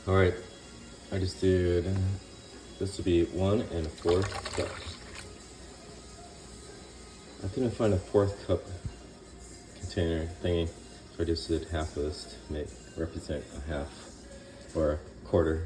All right, I just did, this would be 1 1/4 cups. I couldn't find a 4th cup container thingy, so I just did half of this to represent a half or a quarter.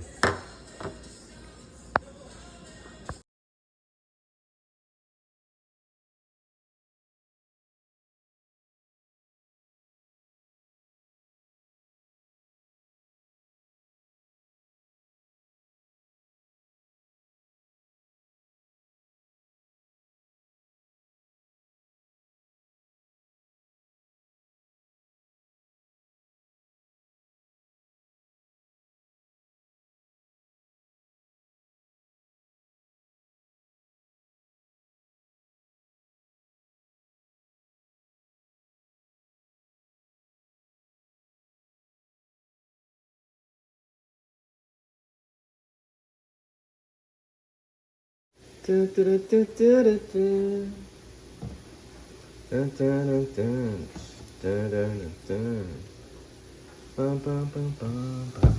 Dun, dun, dun, dun, dun, dun. Dun, dun, dun, dun. Dun, dun, dun, dun. Bum, bum, bum, bum, bum.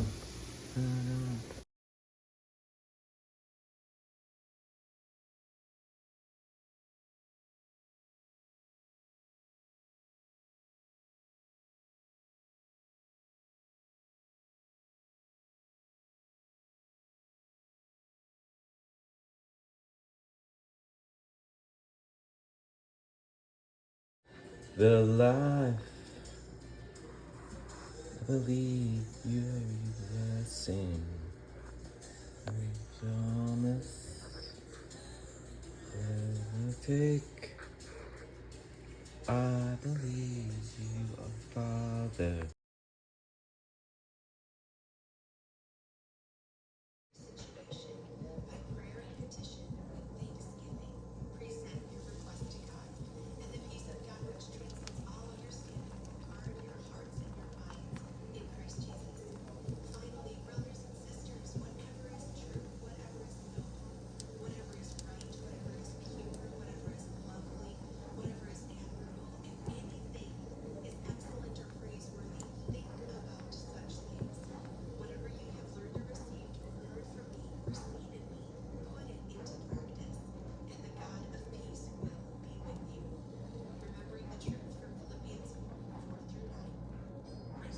Dun, dun. The life I believe you're the same. Promise never take. I believe you are Father.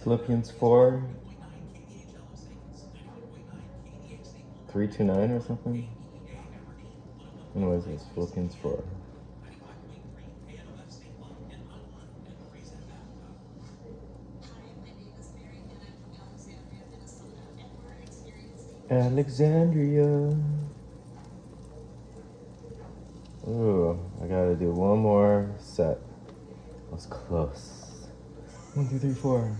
Philippians 4, 3 to 9 or something. Anyways, it's Philippians 4. Alexandria. Ooh, I gotta do one more set. That was close. 1, 2, 3, 4.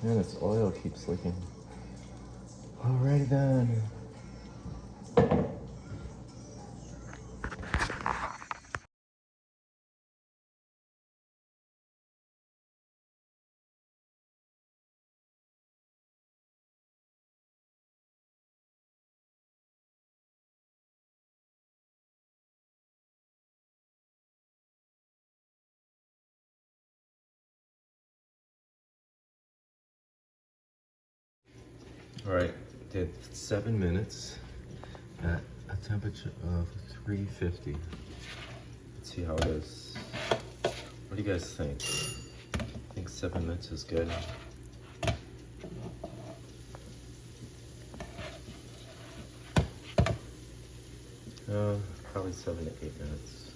Man, this oil keeps leaking. Alrighty then. Alright, did 7 minutes at a temperature of 350. Let's see how it is. What do you guys think? I think 7 minutes is good. Probably 7 to 8 minutes.